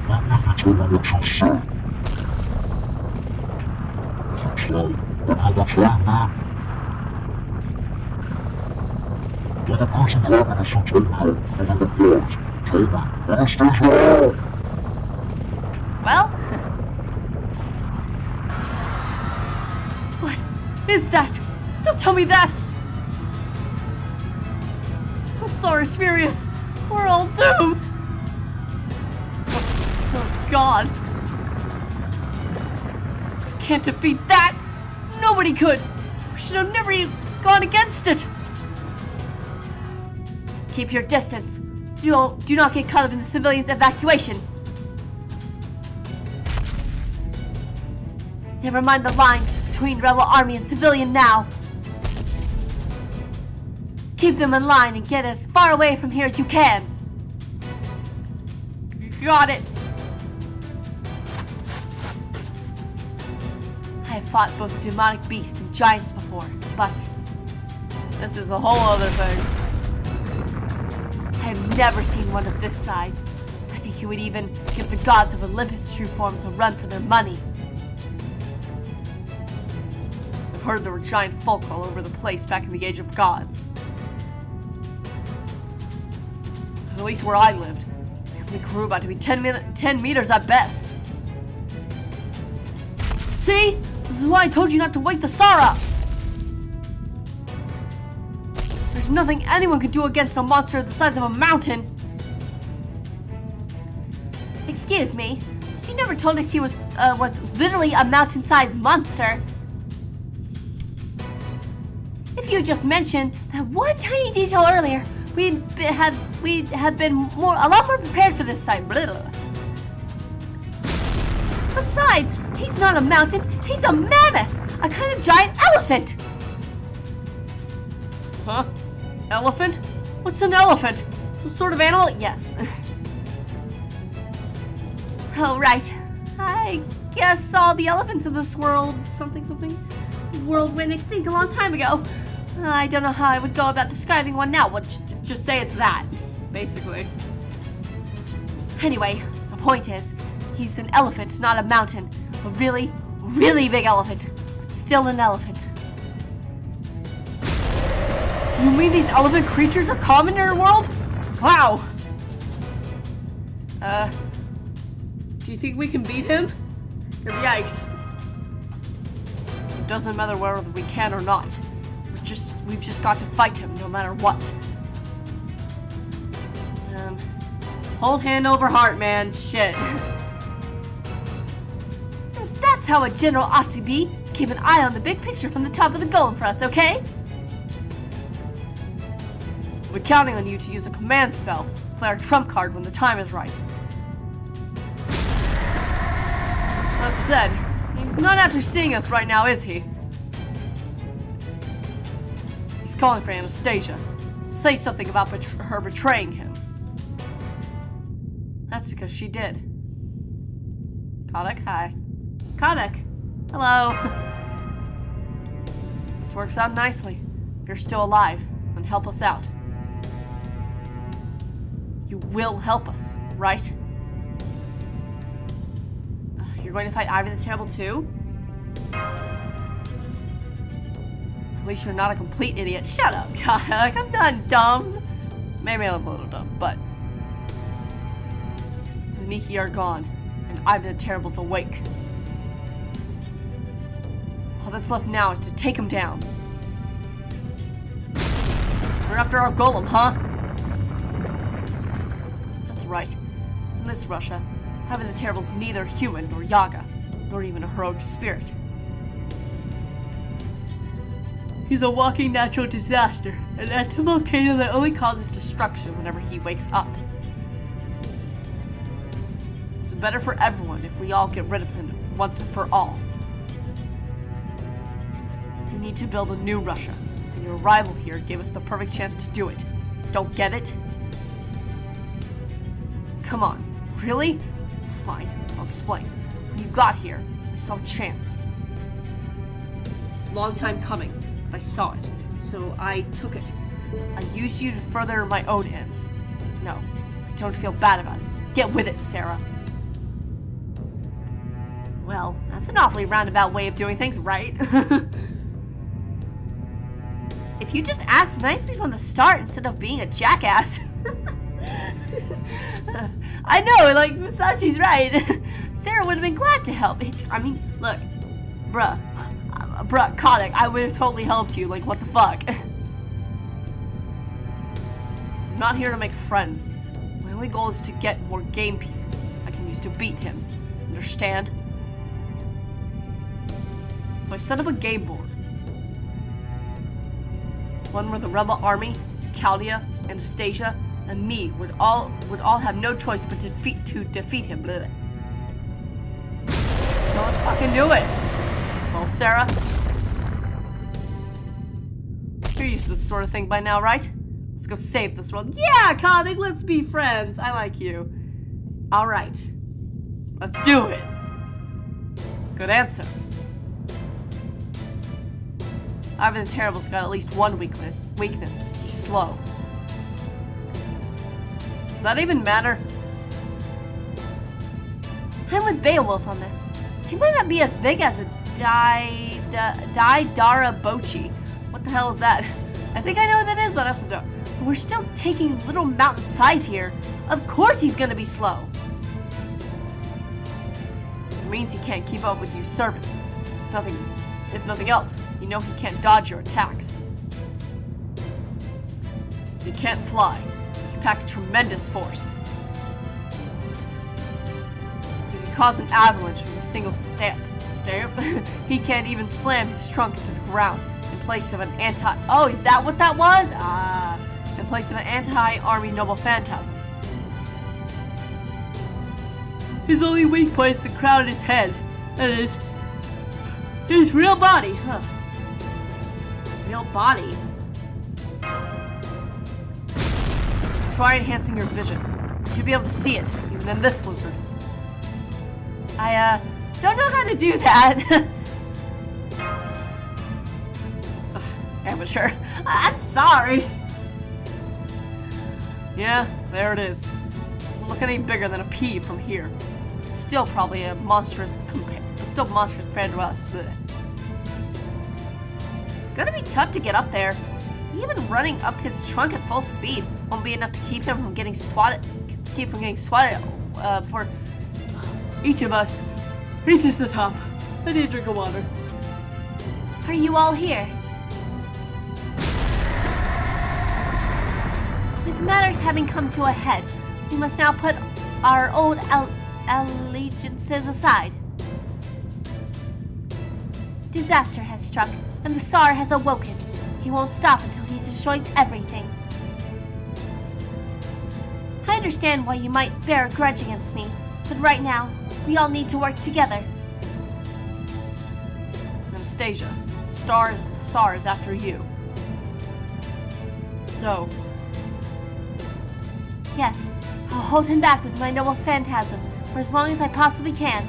let me tell me what you said. Is it true? But how much I mean? When the person climbing us and told me over the walls, told me, Anastasia! Well? What is that? Don't tell me that's... The Tsar is furious. We're all doomed. Oh God. You can't defeat that. Nobody could. We should have never even gone against it. Keep your distance. Do not get caught up in the civilians' evacuation. Never mind the lines between rebel army and civilian now. Keep them in line and get as far away from here as you can. Got it. I have fought both demonic beasts and giants before, but this is a whole other thing. I've never seen one of this size. I think he would even give the gods of Olympus' true forms a run for their money. I've heard there were giant folk all over the place back in the Age of Gods. At least where I lived. They only grew about to be 10 meters at best. See? This is why I told you not to wake the Tsar up! There's nothing anyone could do against a monster the size of a mountain! Excuse me, but you never told us he was literally a mountain-sized monster. If you had just mentioned that one tiny detail earlier, we'd have been a lot more prepared for this time. Besides, he's not a mountain, he's a mammoth! A kind of giant elephant! Huh? Elephant? What's an elephant? Some sort of animal? Yes. Oh, right. I guess all the elephants in this world, world went extinct a long time ago. I don't know how I would go about describing one now. Well, Just say it's that, basically. anyway, the point is, he's an elephant, not a mountain. A really, really big elephant, but still an elephant. You mean these elephant creatures are common in our world? Wow! Do you think we can beat him? Or yikes. It doesn't matter whether we can or not. We've just got to fight him no matter what. Hold hand over heart, man. Shit. That's how a general ought to be. Keep an eye on the big picture from the top of the golem for us, okay? We're counting on you to use a command spell. Play our trump card when the time is right. That said, he's not after seeing us right now, is he? He's calling for Anastasia. Say something about her betraying him. That's because she did. Kadek, hi. Kadek! Hello! This works out nicely. If you're still alive, then help us out. You will help us, right? You're going to fight Ivan the Terrible too? At least you're not a complete idiot. Shut up, Kadek. I'm not dumb. Maybe I'm a little dumb, but... The Niki are gone, and Ivan the Terrible's awake. All that's left now is to take him down. We're after our golem, huh? That's right. In this Russia, Ivan the Terrible's neither human nor Yaga, nor even a heroic spirit. He's a walking natural disaster, an active volcano that only causes destruction whenever he wakes up. It's better for everyone if we all get rid of him once and for all. We need to build a new Russia, and your arrival here gave us the perfect chance to do it. Don't get it? Come on, really? Fine, I'll explain. When you got here, I saw a chance. Long time coming, but I saw it, so I took it. I used you to further my own ends. No, I don't feel bad about it. Get with it, Sarah. Well, that's an awfully roundabout way of doing things, right? If you just asked nicely from the start instead of being a jackass. I know, like, Masashi's right. Sarah would have been glad to help. I mean, look, bruh, Kadek, I would have totally helped you. Like, what the fuck? I'm not here to make friends. My only goal is to get more game pieces I can use to beat him. Understand? So I set up a game board. One where the rebel army, Chaldea, Anastasia, and me would all have no choice but to defeat him. Blah. Well, let's fucking do it. Well, Sarah, you're used to this sort of thing by now, right? Let's go save this world. Yeah, Kadek, let's be friends. I like you. All right, let's do it. Good answer. Ivan the Terrible's got at least one weakness. He's slow. Does that even matter? I'm with Beowulf on this. He might not be as big as a Dara Bochi. What the hell is that? I think I know what that is, but I also don't. We're still taking little mountain size here. Of course he's gonna be slow. It means he can't keep up with you servants. If nothing else, you know he can't dodge your attacks. He can't fly. He packs tremendous force. He can cause an avalanche with a single stamp. He can't even slam his trunk into the ground in place of an Oh, is that what that was? In place of an anti-army noble phantasm. His only weak point is the crown in his head. And his real body, huh? Real body? Try enhancing your vision. You should be able to see it, even in this blizzard. I, don't know how to do that. Ugh, amateur. I'm sorry. Yeah, there it is. Doesn't look any bigger than a pea from here. It's still probably a monstrous compared to us, but it's gonna be tough to get up there. Even running up his trunk at full speed won't be enough to keep him from getting swatted. For each of us reaches the top. I need a drink of water. Are you all here? With matters having come to a head, we must now put our old allegiances aside. Disaster has struck, and the Tsar has awoken. He won't stop until he destroys everything. I understand why you might bear a grudge against me, but right now, we all need to work together. Anastasia, the Tsar is after you. So, yes, I'll hold him back with my noble phantasm for as long as I possibly can.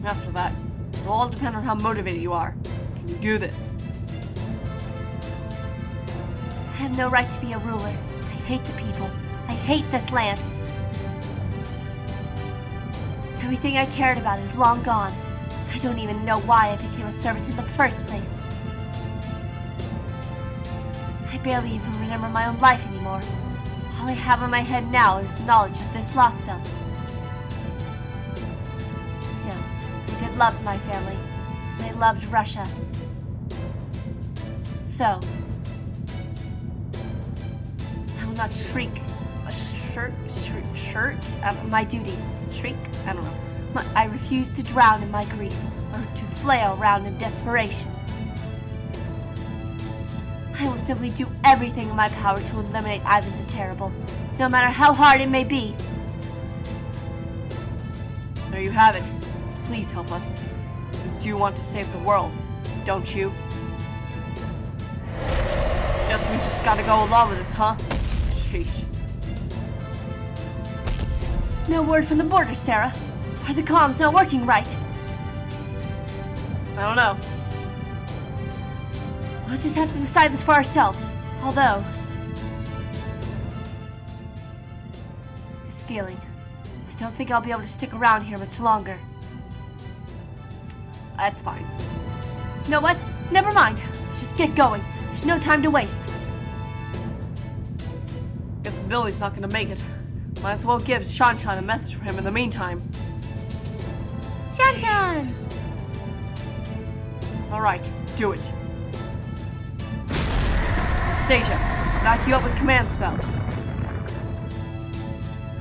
After that, it'll all depend on how motivated you are. Can you do this? I have no right to be a ruler. I hate the people. I hate this land. Everything I cared about is long gone. I don't even know why I became a servant in the first place. I barely even remember my own life anymore. All I have in my head now is knowledge of this Lostbelt. Still, I did love my family, and I loved Russia. So, I will not shirk my duties. Shriek? I don't know. I refuse to drown in my grief, or to flail around in desperation. I will simply do everything in my power to eliminate Ivan the Terrible, no matter how hard it may be. There you have it. Please help us. You do want to save the world, don't you? Guess we just gotta go along with this, huh? Sheesh. No word from the border, Sarah. Are the comms not working right? I don't know. We'll just have to decide this for ourselves. Although, this feeling, I don't think I'll be able to stick around here much longer. That's fine. You know what? Never mind. Let's just get going. There's no time to waste. Guess Billy's not gonna make it. Might as well give Shanshan a message for him in the meantime. Shanshan! Alright, do it. Anastasia, back you up with command spells.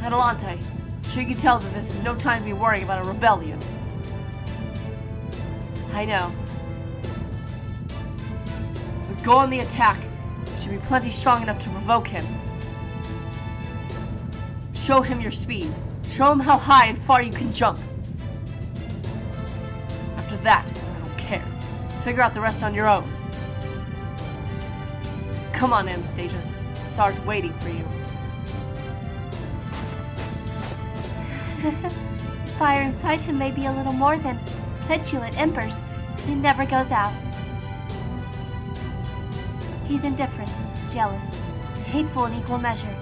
Adelante, I'm sure you can tell that this is no time to be worrying about a rebellion. I know. But go on the attack. You should be plenty strong enough to provoke him. Show him your speed. Show him how high and far you can jump. After that, I don't care. Figure out the rest on your own. Come on, Anastasia. The Tsar's waiting for you. The fire inside him may be a little more than petulant embers, but it never goes out. He's indifferent, jealous, and hateful in equal measure.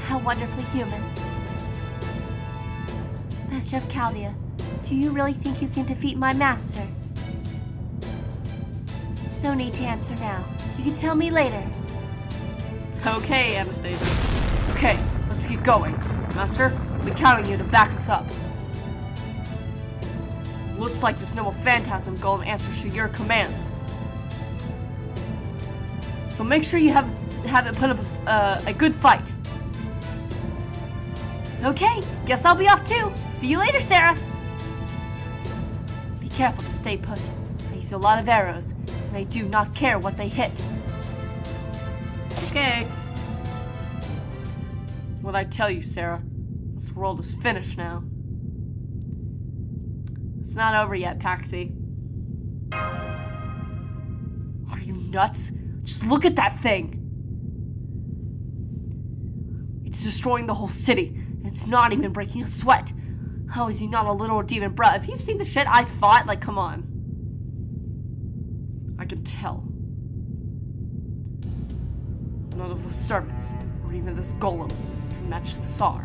How wonderfully human. Master of Chaldea, do you really think you can defeat my master? No need to answer now. You can tell me later. Okay, Anastasia. Okay, let's get going. Master, we're counting on you to back us up. Looks like this noble phantasm golem answers to your commands. So make sure you have it put up a good fight. Okay, guess I'll be off too. See you later, Sarah. Be careful to stay put. I use a lot of arrows, and I do not care what they hit. Okay. What'd I tell you, Sarah? This world is finished now. It's not over yet, Paxi. Are you nuts? Just look at that thing! It's destroying the whole city, and it's not even breaking a sweat. How is he not a little demon? Bruh, if you've seen the shit I fought, like, come on. I can tell. None of the servants, or even this golem, can match the Tsar.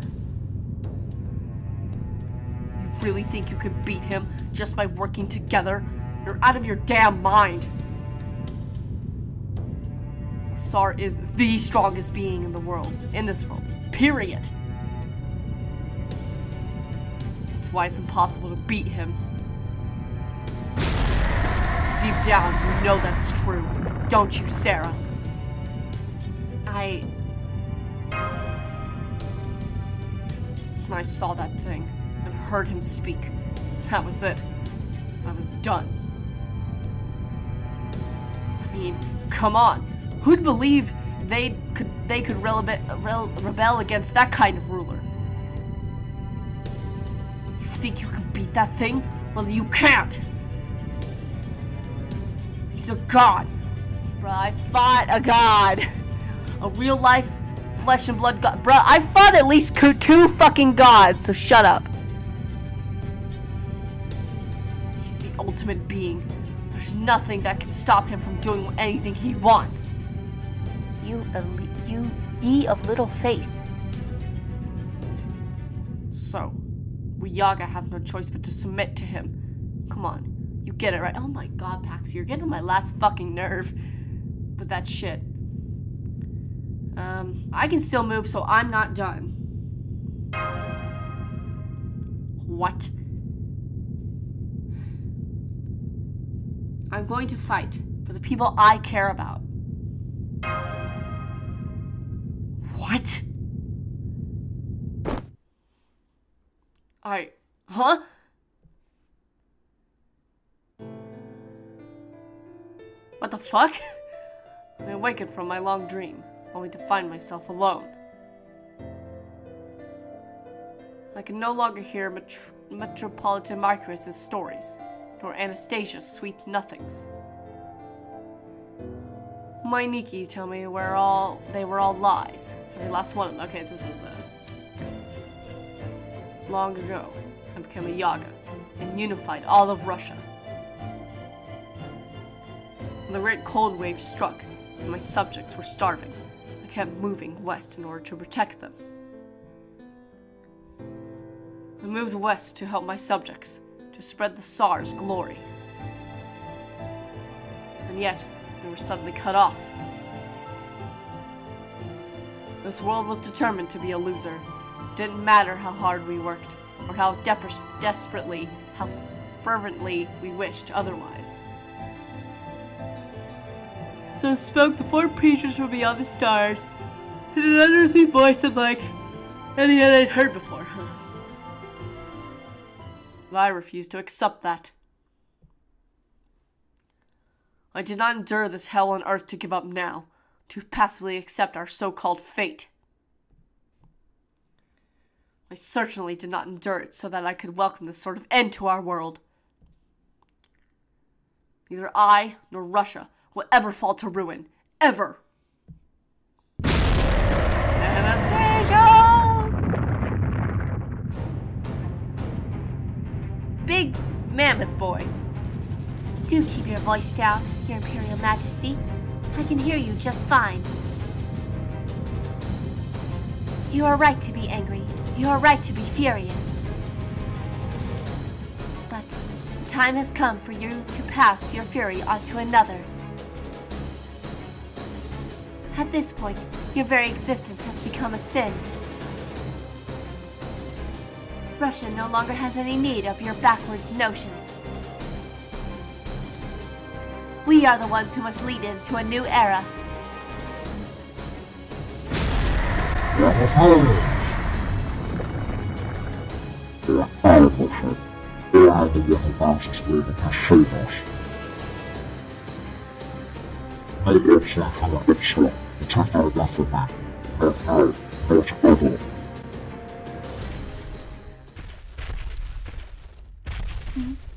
You really think you could beat him just by working together? You're out of your damn mind. The Tsar is the strongest being in the world, in this world, period. That's why it's impossible to beat him. Deep down, you know that's true, don't you, Sarah? I saw that thing and heard him speak. That was it. I was done. I mean, come on. Who'd believe they could rebel against that kind of ruler? You think you can beat that thing? Well, you can't. He's a god. Bruh, I fought a god. A real life flesh and blood god. Bruh, I fought at least 2 fucking gods, so shut up. He's the ultimate being. There's nothing that can stop him from doing anything he wants. Ye of little faith. So, we Yaga have no choice but to submit to him. Come on, you get it right. Oh my god, Paxi, you're getting on my last fucking nerve with that shit. I can still move, so I'm not done. What? I'm going to fight for the people I care about. What? Huh? What the fuck? I awakened from my long dream, only to find myself alone. I can no longer hear Metropolitan Marquis's stories, nor Anastasia's sweet nothings. My Nikki told me they were all lies. Every last one of them. Okay, this is long ago, I became a Yaga and unified all of Russia. When the Great Cold Wave struck and my subjects were starving, I kept moving west in order to protect them. I moved west to help my subjects, to spread the Tsar's glory. And yet, we were suddenly cut off. This world was determined to be a loser. It didn't matter how hard we worked, or how desperately, how fervently we wished otherwise. So spoke the 4 preachers from beyond the stars, in an unearthly voice unlike any I'd heard before. But I refused to accept that. I did not endure this hell on earth to give up now, to passively accept our so-called fate. I certainly did not endure it so that I could welcome this sort of end to our world. Neither I nor Russia will ever fall to ruin. Ever. Anastasia! Big mammoth boy. Do keep your voice down, Your Imperial Majesty. I can hear you just fine. You are right to be angry. You are right to be furious. But the time has come for you to pass your fury onto another. At this point, your very existence has become a sin. Russia no longer has any need of your backwards notions. We are the ones who must lead into a new era.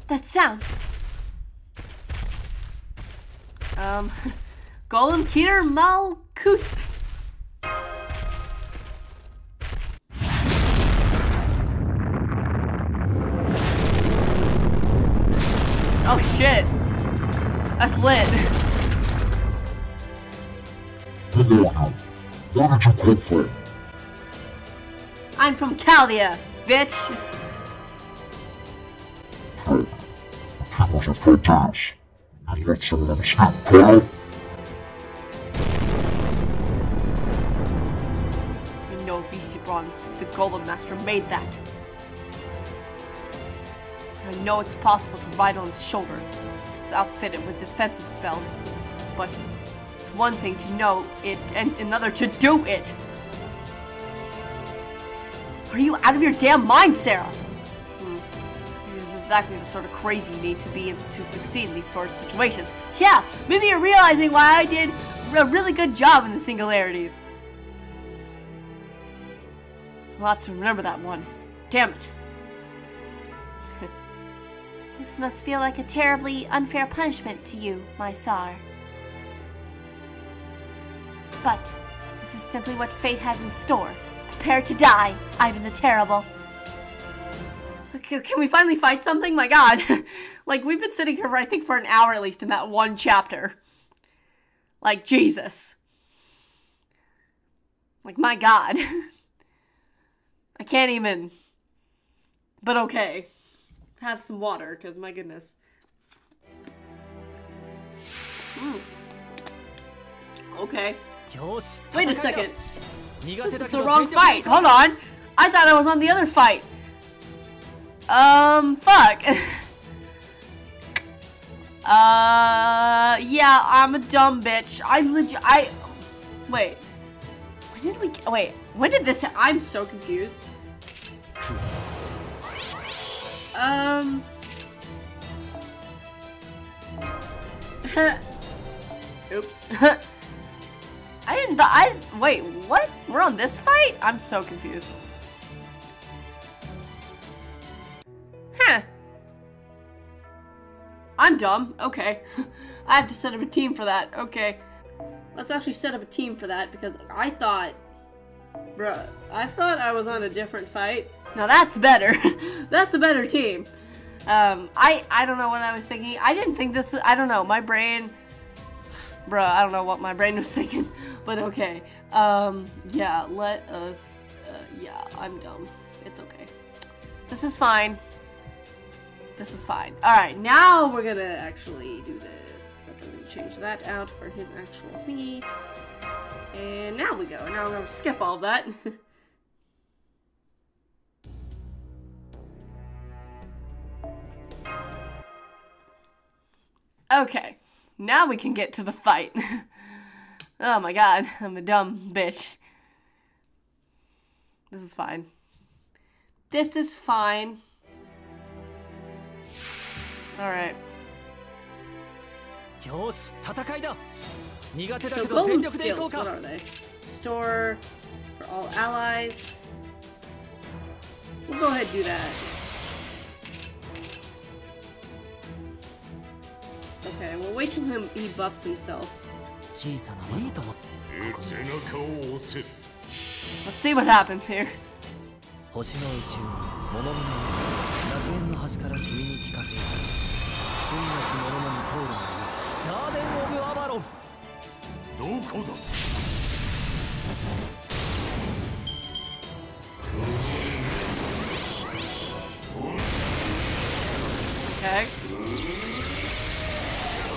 That sound. Golem Keter Malkuth. Oh shit. That's lit. Hello, where did you come from? I'm from Chaldea, bitch. Peoples of Chaldeans. And let someone speak, Carl? You know Visibron, the Golem Master, made that. I know it's possible to ride on its shoulder, since it's outfitted with defensive spells, but it's one thing to know it and another to do it. Are you out of your damn mind, Sarah? This is exactly the sort of crazy you need to be to succeed in these sort of situations. Yeah, maybe you're realizing why I did a really good job in the singularities. I'll have to remember that one. Damn it. This must feel like a terribly unfair punishment to you, my Tsar. But this is simply what fate has in store. Prepare to die, Ivan the Terrible. Can we finally fight something? My god. Like, we've been sitting here, I think, for an hour at least in that one chapter. Like, Jesus. Like, my god. I can't even. But okay. Have some water, because my goodness. Okay. Wait a second. This is the wrong fight. Hold on. I thought I was on the other fight. Fuck. Yeah, I'm a dumb bitch. Wait. When did this I'm so confused. Oops. Wait, what? We're on this fight? I'm so confused. Huh. I'm dumb. Okay. I have to set up a team for that. Okay. Let's actually set up a team for that because I thought I was on a different fight. Now that's better. That's a better team. I don't know what I was thinking. I didn't think this, I don't know, my brain, I don't know what my brain was thinking, but okay. Yeah, let us, yeah, I'm dumb. It's okay. This is fine. This is fine. Alright, now we're gonna actually do this. Except I'm gonna change that out for his actual thingy. And now we go. Now I'm gonna skip all of that. Okay, now we can get to the fight. Oh my god, I'm a dumb bitch. This is fine. This is fine. Alright. So golem skills, what are they? Store for all allies. We'll go ahead and do that. Okay, we'll wait till he buffs himself. Let's see what happens here. Okay.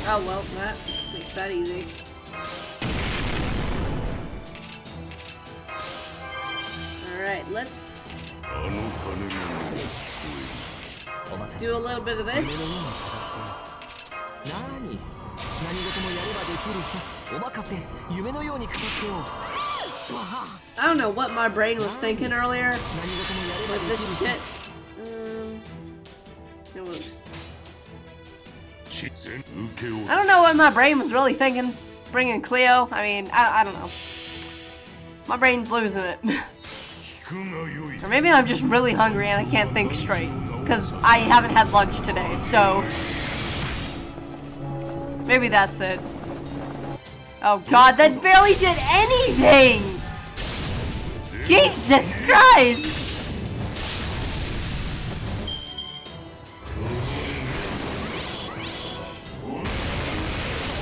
Oh well, that makes that easy. Alright, let's do a little bit of this. I don't know what my brain was thinking earlier with this shit. It was... I don't know what my brain was really thinking bringing Cleo. I mean, I don't know. My brain's losing it. Or maybe I'm just really hungry and I can't think straight. Because I haven't had lunch today, so... maybe that's it. Oh god, that barely did anything! Jesus Christ!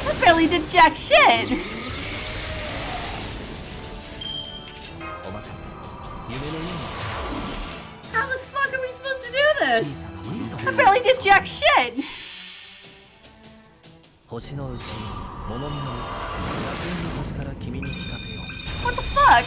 That barely did jack shit! How the fuck are we supposed to do this? That barely did jack shit! What the fuck?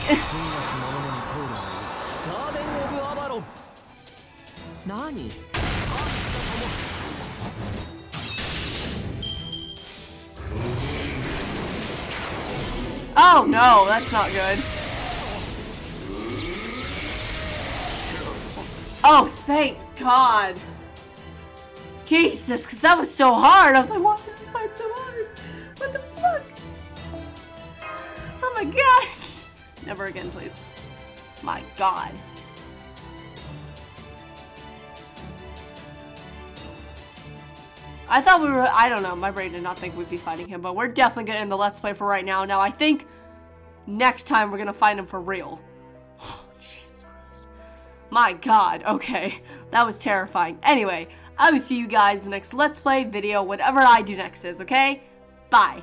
Oh no, that's not good. Oh, thank God. Jesus, because that was so hard. I was like, why is this fight so hard? What the fuck? Oh my god. Never again, please. My god. I thought we were, I don't know, my brain did not think we'd be fighting him, but we're definitely gonna end the Let's Play for right now. Now, I think next time we're gonna find him for real. Jesus Christ. My god, okay. That was terrifying. Anyway, I will see you guys in the next Let's Play video, whatever I do next is, okay? Bye.